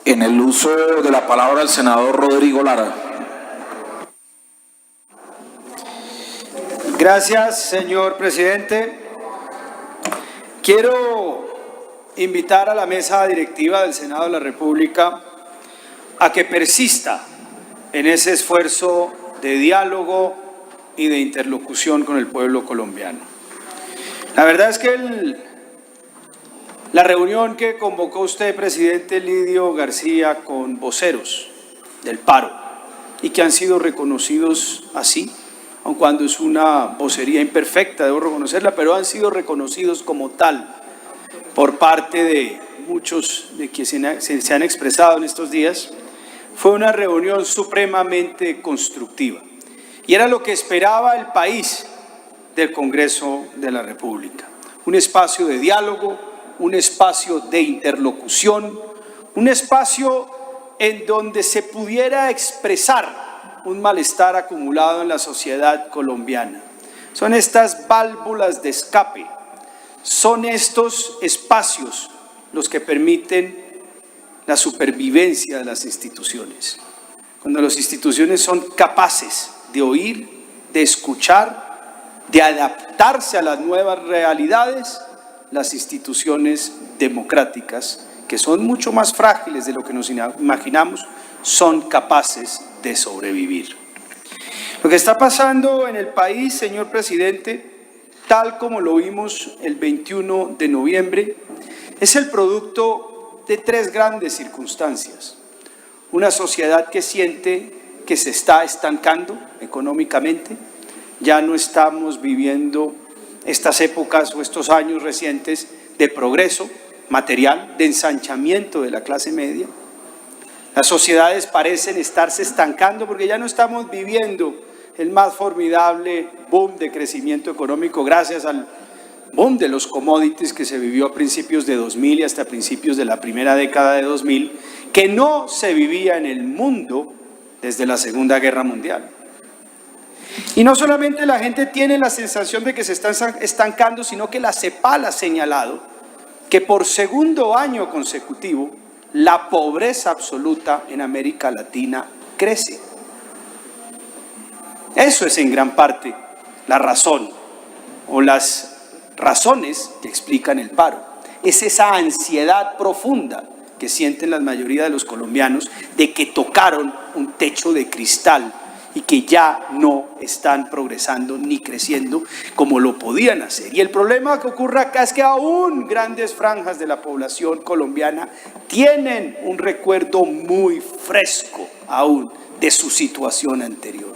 En el uso de la palabra el senador Rodrigo Lara. Gracias, señor presidente. Quiero invitar a la mesa directiva del Senado de la República a que persista en ese esfuerzo de diálogo y de interlocución con el pueblo colombiano. La verdad es que la reunión que convocó usted, presidente Lidio García, con voceros del paro y que han sido reconocidos así, aun cuando es una vocería imperfecta, debo reconocerla, pero han sido reconocidos como tal por parte de muchos de quienes se han expresado en estos días, fue una reunión supremamente constructiva. Y era lo que esperaba el país del Congreso de la República. Un espacio de diálogo, un espacio de interlocución, un espacio en donde se pudiera expresar un malestar acumulado en la sociedad colombiana. Son estas válvulas de escape, son estos espacios los que permiten la supervivencia de las instituciones. Cuando las instituciones son capaces de oír, de escuchar, de adaptarse a las nuevas realidades, las instituciones democráticas, que son mucho más frágiles de lo que nos imaginamos, son capaces de sobrevivir. Lo que está pasando en el país, señor presidente, tal como lo vimos el 21 de noviembre, es el producto de tres grandes circunstancias. Una sociedad que siente que se está estancando económicamente, ya no estamos viviendo estas épocas o estos años recientes de progreso material, de ensanchamiento de la clase media. Las sociedades parecen estarse estancando porque ya no estamos viviendo el más formidable boom de crecimiento económico gracias al boom de los commodities que se vivió a principios de 2000 y hasta principios de la primera década de 2000, que no se vivía en el mundo desde la Segunda Guerra Mundial. Y no solamente la gente tiene la sensación de que se están estancando, sino que la CEPAL ha señalado que por segundo año consecutivo la pobreza absoluta en América Latina crece. Eso es en gran parte la razón o las razones que explican el paro. Es esa ansiedad profunda que sienten la mayoría de los colombianos de que tocaron un techo de cristal y que ya no están progresando ni creciendo como lo podían hacer. Y el problema que ocurre acá es que aún grandes franjas de la población colombiana tienen un recuerdo muy fresco aún de su situación anterior.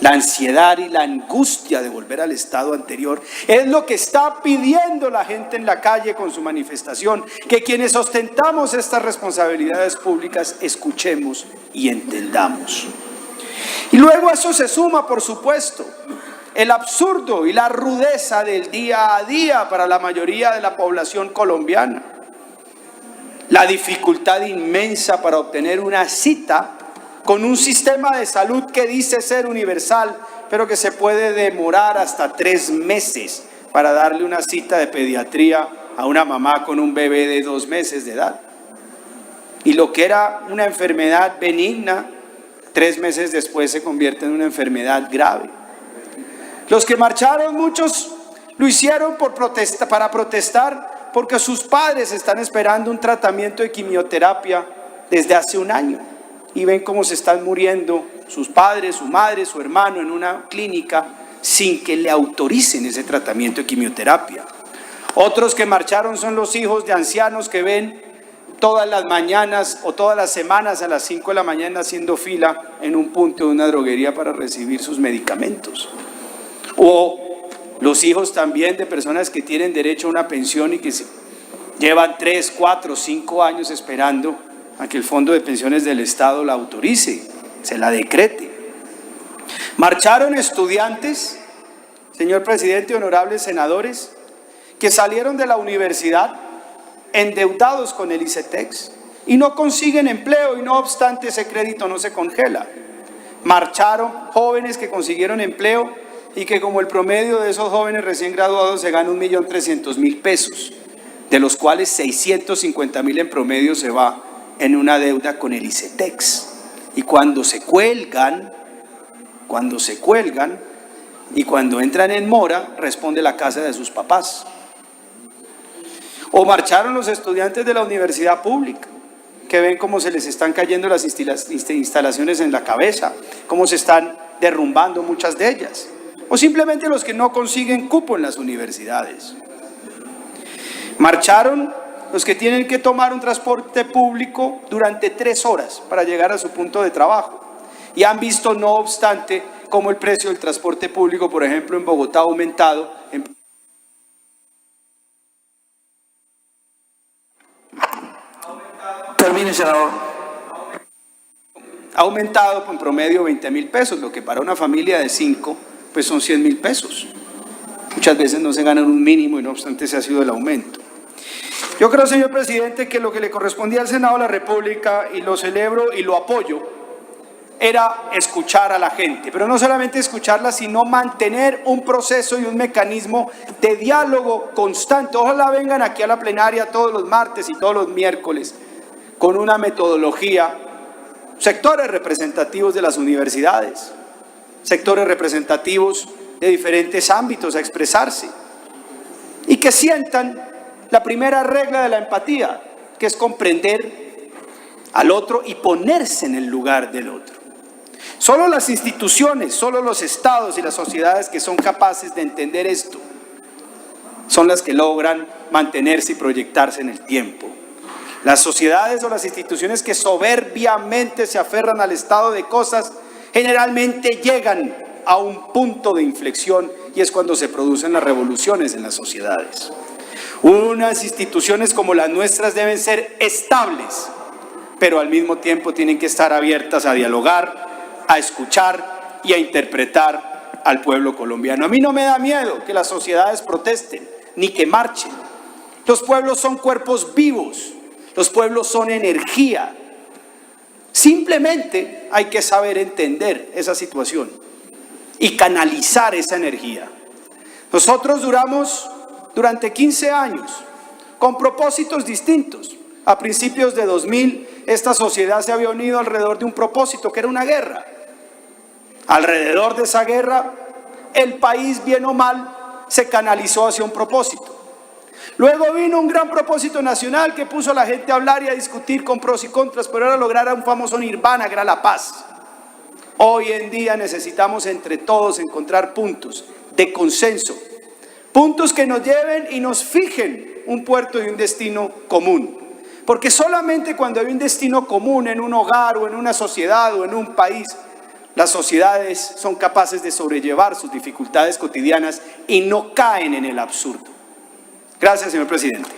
La ansiedad y la angustia de volver al estado anterior es lo que está pidiendo la gente en la calle con su manifestación, que quienes ostentamos estas responsabilidades públicas escuchemos y entendamos. Y luego a eso se suma, por supuesto, el absurdo y la rudeza del día a día para la mayoría de la población colombiana. La dificultad inmensa para obtener una cita con un sistema de salud que dice ser universal, pero que se puede demorar hasta 3 meses para darle una cita de pediatría a una mamá con un bebé de 2 meses de edad. Y lo que era una enfermedad benigna, 3 meses después se convierte en una enfermedad grave. Los que marcharon, muchos lo hicieron para protestar porque sus padres están esperando un tratamiento de quimioterapia desde hace 1 año y ven cómo se están muriendo sus padres, su madre, su hermano en una clínica sin que le autoricen ese tratamiento de quimioterapia. Otros que marcharon son los hijos de ancianos que ven todas las mañanas o todas las semanas a las 5 de la mañana haciendo fila en un punto de una droguería para recibir sus medicamentos. O los hijos también de personas que tienen derecho a una pensión y que llevan 3, 4, 5 años esperando a que el Fondo de Pensiones del Estado la autorice, se la decrete. Marcharon estudiantes, señor presidente, honorables senadores, que salieron de la universidad endeudados con el ICETEX y no consiguen empleo y no obstante ese crédito no se congela. Marcharon jóvenes que consiguieron empleo y que como el promedio de esos jóvenes recién graduados se gana 1.300.000 pesos, de los cuales 650.000 en promedio se va en una deuda con el ICETEX. Y cuando se cuelgan y cuando entran en mora, responde la casa de sus papás. O marcharon los estudiantes de la universidad pública, que ven cómo se les están cayendo las instalaciones en la cabeza, cómo se están derrumbando muchas de ellas. O simplemente los que no consiguen cupo en las universidades. Marcharon los que tienen que tomar un transporte público durante 3 horas para llegar a su punto de trabajo. Y han visto, no obstante, cómo el precio del transporte público, por ejemplo, en Bogotá ha aumentado. Termine, senador. Ha aumentado en promedio 20.000 pesos, lo que para una familia de 5, pues son 100.000 pesos. Muchas veces no se ganan un mínimo y no obstante ese ha sido el aumento. Yo creo, señor presidente, que lo que le correspondía al Senado de la República, y lo celebro y lo apoyo, era escuchar a la gente, pero no solamente escucharla, sino mantener un proceso y un mecanismo de diálogo constante. Ojalá vengan aquí a la plenaria todos los martes y todos los miércoles con una metodología, sectores representativos de las universidades, sectores representativos de diferentes ámbitos a expresarse, y que sientan la primera regla de la empatía, que es comprender al otro y ponerse en el lugar del otro. Solo las instituciones, solo los estados y las sociedades que son capaces de entender esto son las que logran mantenerse y proyectarse en el tiempo. Las sociedades o las instituciones que soberbiamente se aferran al estado de cosas generalmente llegan a un punto de inflexión, y es cuando se producen las revoluciones en las sociedades. Unas instituciones como las nuestras deben ser estables, pero al mismo tiempo tienen que estar abiertas a dialogar, a escuchar y a interpretar al pueblo colombiano. A mí no me da miedo que las sociedades protesten ni que marchen. Los pueblos son cuerpos vivos, los pueblos son energía. Simplemente hay que saber entender esa situación y canalizar esa energía. Nosotros duramos durante 15 años con propósitos distintos. A principios de 2000, esta sociedad se había unido alrededor de un propósito, que era una guerra. Alrededor de esa guerra, el país, bien o mal, se canalizó hacia un propósito. Luego vino un gran propósito nacional que puso a la gente a hablar y a discutir con pros y contras, pero era lograr un famoso nirvana, que era la paz. Hoy en día necesitamos entre todos encontrar puntos de consenso, puntos que nos lleven y nos fijen un puerto y un destino común. Porque solamente cuando hay un destino común en un hogar o en una sociedad o en un país, las sociedades son capaces de sobrellevar sus dificultades cotidianas y no caen en el absurdo. Gracias, señor presidente.